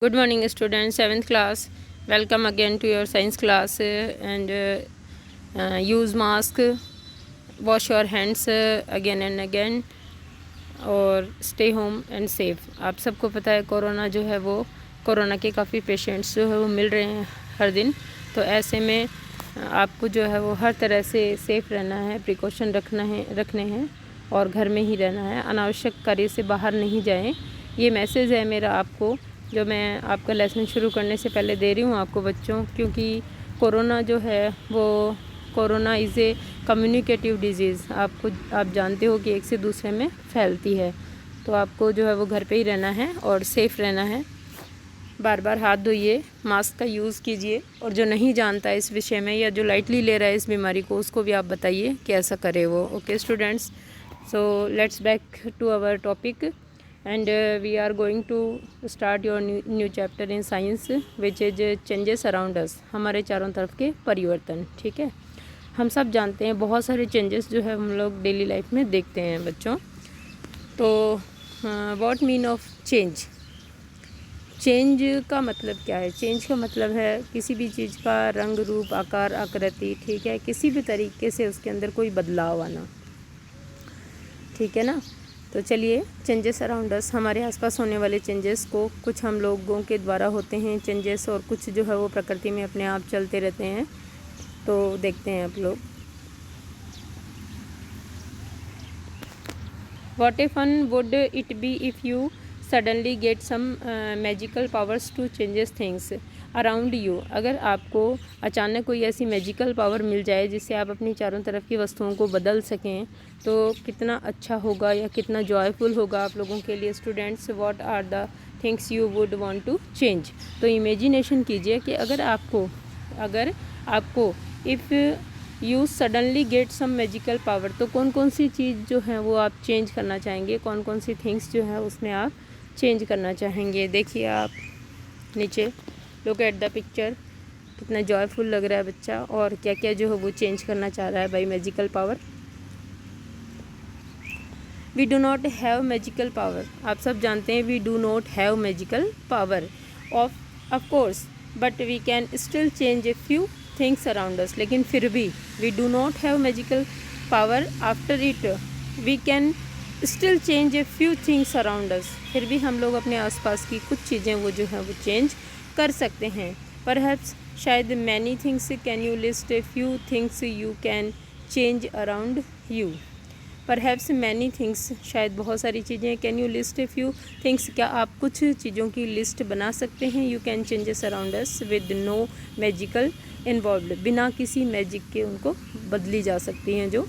Good morning, students. 7th class. Welcome again to your science class and use mask, wash your hands again and again और stay home and safe. आप सबको पता है corona जो है वो corona के काफ़ी पेशेंट्स जो है वो मिल रहे हैं हर दिन। तो ऐसे में आपको जो है वो हर तरह से सेफ़ रहना है, प्रिकॉशन रखने हैं और घर में ही रहना है। अनावश्यक कार्य से बाहर नहीं जाएं। ये मैसेज है मेरा आपको, जो मैं आपका लेसन शुरू करने से पहले दे रही हूँ आपको बच्चों, क्योंकि कोरोना जो है वो corona is a communicative disease. आप जानते हो कि एक से दूसरे में फैलती है। तो आपको जो है वो घर पे ही रहना है और सेफ़ रहना है। बार बार हाथ धोइए, मास्क का यूज़ कीजिए और जो नहीं जानता है इस विषय में या जो लाइटली ले रहा है इस बीमारी को, उसको भी आप बताइए कि ऐसा करे वो। Okay students, so let's back to our topic and we are going to start your new chapter in science which is changes around us। हमारे चारों तरफ के परिवर्तन। ठीक है, हम सब जानते हैं बहुत सारे चेंजेस जो है हम लोग डेली लाइफ में देखते हैं बच्चों। तो what mean of change? Change का मतलब क्या है? चेंज का मतलब है किसी भी चीज़ का रंग, रूप, आकार, आकृति, ठीक है, किसी भी तरीके से उसके अंदर कोई बदलाव आना। ठीक है ना? तो चलिए, चेंजेस अराउंड अस, हमारे आसपास होने वाले चेंजेस को, कुछ हम लोगों के द्वारा होते हैं चेंजेस और कुछ जो है वो प्रकृति में अपने आप चलते रहते हैं। तो देखते हैं आप लोग। What a fun would it be if you suddenly get some magical powers to changes things around you. अगर आपको अचानक कोई ऐसी मैजिकल पावर मिल जाए जिससे आप अपनी चारों तरफ की वस्तुओं को बदल सकें, तो कितना अच्छा होगा या कितना जॉयफुल होगा आप लोगों के लिए। Students, what are the things you would want to change? तो इमेजिनेशन कीजिए कि अगर आपको if you suddenly get some magical power, तो कौन कौन सी चीज़ जो है वो आप चेंज करना चाहेंगे, कौन कौन सी थिंग्स जो है उसमें आप चेंज करना चाहेंगे। देखिए आप नीचे, लुक एट द पिक्चर, कितना जॉयफुल लग रहा है बच्चा और क्या क्या जो है वो चेंज करना चाह रहा है by magical power. We do not have magical power. आप सब जानते हैं we do not have magical power of course, but we can still change a few things around us. लेकिन फिर भी we do not have magical power, after it we can still change a few things around us. फिर भी हम लोग अपने आसपास की कुछ चीज़ें वो जो है वो चेंज कर सकते हैं। परहैप्स, शायद many things, can you list a few things you can change around you. Perhaps many things, शायद बहुत सारी चीज़ें। Can you list a few things, क्या आप कुछ चीज़ों की लिस्ट बना सकते हैं। You can changes around us with no magical involved, बिना किसी मैजिक के उनको बदली जा सकती हैं जो।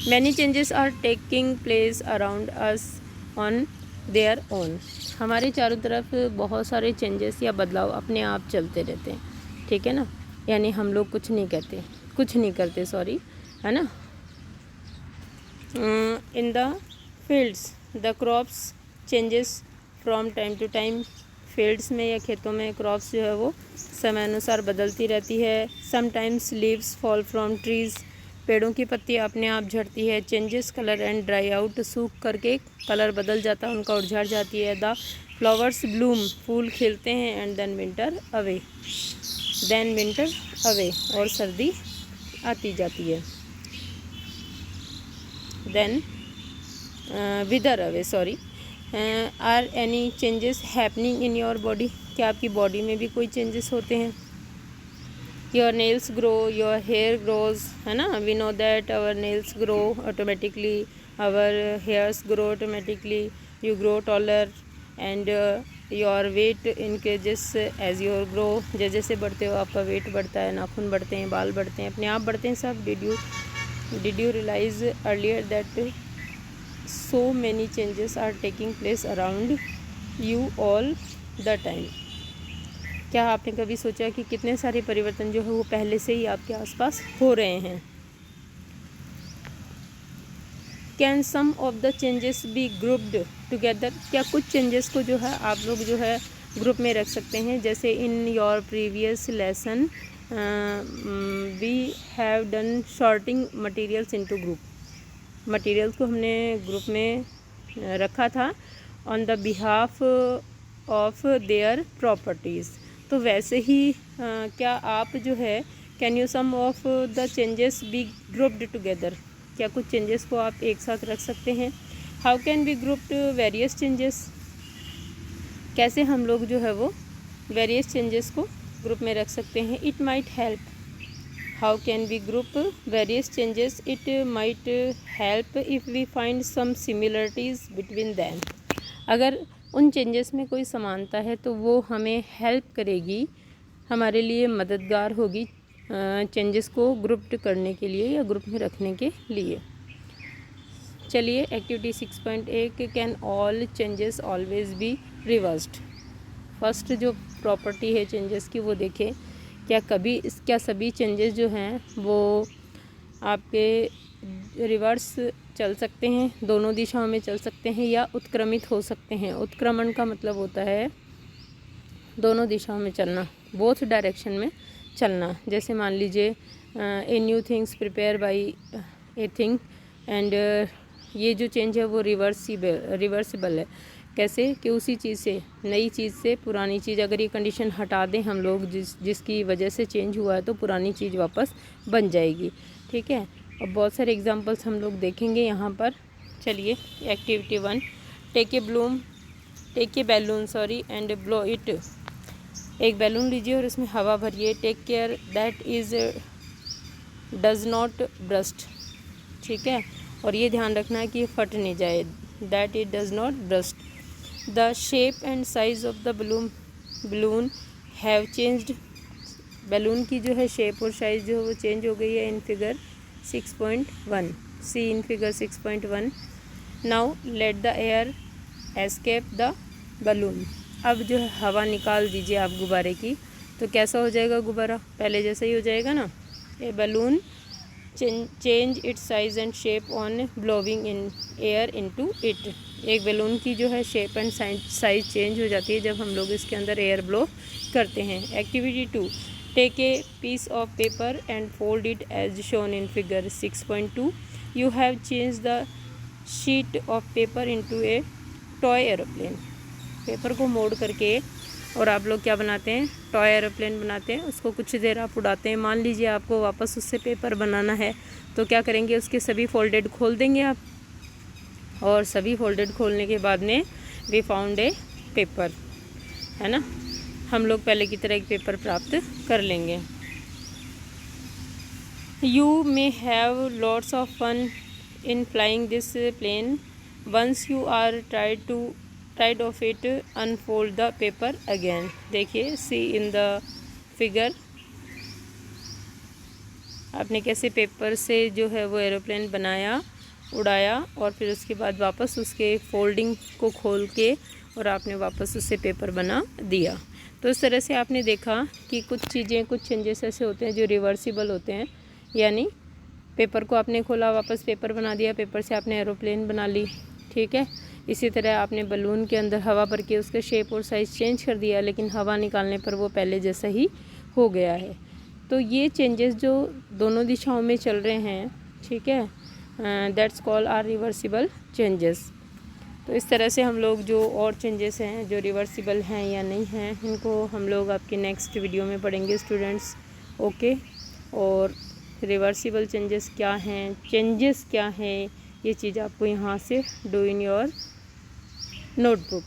Many changes are taking place around us on their own. हमारे चारों तरफ बहुत सारे चेंजेस या बदलाव अपने आप चलते रहते हैं। ठीक है ना? यानी हम लोग कुछ नहीं करते, सॉरी, है ना। In the fields the crops changes from time to time. Fields में या खेतों में क्रॉप्स जो है वो समय अनुसार बदलती रहती है। Sometimes leaves fall from trees, पेड़ों की पत्तियाँ अपने आप झड़ती है। Changes colour and dry out, सूख करके कलर बदल जाता है उनका और झड़ जाती है। द फ्लावर्स ब्लूम, फूल खिलते हैं। एंड देन विंटर अवे, और सर्दी आती जाती है। Then weather away, sorry. Are any changes happening in your body, क्या आपकी बॉडी में भी कोई चेंजेस होते हैं। Your nails grow, your hair grows, है ना। We know that our nails grow automatically, our hairs grow automatically, you grow taller and your weight increases as your grow. जैसे जैसे बढ़ते हो आपका वेट बढ़ता है, नाखून बढ़ते हैं, बाल बढ़ते हैं, अपने आप बढ़ते हैं सब। Did you realize earlier that so many changes are taking place around you all the time? क्या आपने कभी सोचा कि कितने सारे परिवर्तन जो है वो पहले से ही आपके आसपास हो रहे हैं। Can some of the changes be grouped together, क्या कुछ चेंजेस को जो है आप लोग जो है ग्रुप में रख सकते हैं। जैसे in your previous lesson we have done sorting materials into group. Materials को हमने ग्रुप में रखा था on the behalf of their properties. तो वैसे ही क्या आप जो है can you some of the changes be grouped together, क्या कुछ चेंजेस को आप एक साथ रख सकते हैं। How can be grouped various changes, कैसे हम लोग जो है वो वेरियस चेंजेस को ग्रुप में रख सकते हैं। It might help, how can we group various changes, it might help if we find some similarities between them. अगर उन चेंजेस में कोई समानता है तो वो हमें हेल्प करेगी, हमारे लिए मददगार होगी चेंजेस को ग्रुप्ड करने के लिए या ग्रुप में रखने के लिए। चलिए activity 6.1, can all changes always be reversed. First जो प्रॉपर्टी है चेंजेस की वो देखें, क्या सभी चेंजेस जो हैं वो आपके रिवर्स चल सकते हैं, दोनों दिशाओं में चल सकते हैं या उत्क्रमित हो सकते हैं। उत्क्रमण का मतलब होता है दोनों दिशाओं में चलना, बोथ डायरेक्शन में चलना। जैसे मान लीजिए a new things prepare by a thing, and ये जो चेंज है वो रिवर्सिबल है। कैसे कि उसी चीज़ से, नई चीज़ से पुरानी चीज़, अगर ये कंडीशन हटा दें हम लोग जिसकी वजह से चेंज हुआ है तो पुरानी चीज़ वापस बन जाएगी। ठीक है, और बहुत सारे एग्जांपल्स हम लोग देखेंगे यहाँ पर। चलिए activity 1, take a balloon and blow it. एक बैलून लीजिए और इसमें हवा भरिए। Take care that is does not burst. ठीक है, और ये ध्यान रखना है कि ये फट नहीं जाए, that it does not burst. The shape and size of the balloon have changed. Balloon की जो है शेप और साइज जो है वो चेंज हो गई है in figure 6.1, see in figure 6.1। Now let the air escape the balloon. अब जो है हवा निकाल दीजिए आप गुब्बारे की, तो कैसा हो जाएगा गुब्बारा, पहले जैसा ही हो जाएगा ना। A balloon change its size and shape on blowing in air into it. एक बैलून की जो है शेप एंड साइज चेंज हो जाती है जब हम लोग इसके अंदर एयर ब्लो करते हैं। Activity 2, take a piece of paper and fold it as shown in figure 6.2। You have change the sheet of paper into a toy aeroplane. Paper को मोड़ करके और आप लोग क्या बनाते हैं, टॉय एरोप्लेन बनाते हैं। उसको कुछ देर आप उड़ाते हैं। मान लीजिए आपको वापस उससे पेपर बनाना है तो क्या करेंगे, उसके सभी फोल्डेड खोल देंगे आप, और सभी फोल्डेड खोलने के बाद में वी फाउंड ए पेपर, है ना। हम लोग पहले की तरह एक पेपर प्राप्त कर लेंगे। You may have lots of fun in flying this plane once you are टाइड of it unfold the paper again. देखिए सी इन द फिगर, आपने कैसे पेपर से जो है वो एरोप्लेन बनाया, उड़ाया, और फिर उसके बाद वापस उसके फोल्डिंग को खोल के और आपने वापस उससे पेपर बना दिया। तो इस तरह से आपने देखा कि कुछ चीज़ें, कुछ चेंजेस ऐसे होते हैं जो रिवर्सिबल होते हैं, यानी पेपर को आपने खोला, वापस पेपर बना दिया, पेपर से आपने एरोप्लेन बना ली। ठीक है, इसी तरह आपने बलून के अंदर हवा भर के उसका शेप और साइज़ चेंज कर दिया, लेकिन हवा निकालने पर वो पहले जैसा ही हो गया है। तो ये चेंजेस जो दोनों दिशाओं में चल रहे हैं, ठीक है, that's call are reversible changes. तो इस तरह से हम लोग जो और चेंजेस हैं जो रिवर्सिबल हैं या नहीं हैं, इनको हम लोग आपके नेक्स्ट वीडियो में पढ़ेंगे स्टूडेंट्स। ओके, और रिवर्सिबल चेंजेस क्या हैं, चेंजेस क्या हैं, ये चीज़ आपको यहाँ से डू इन योर नोटबुक।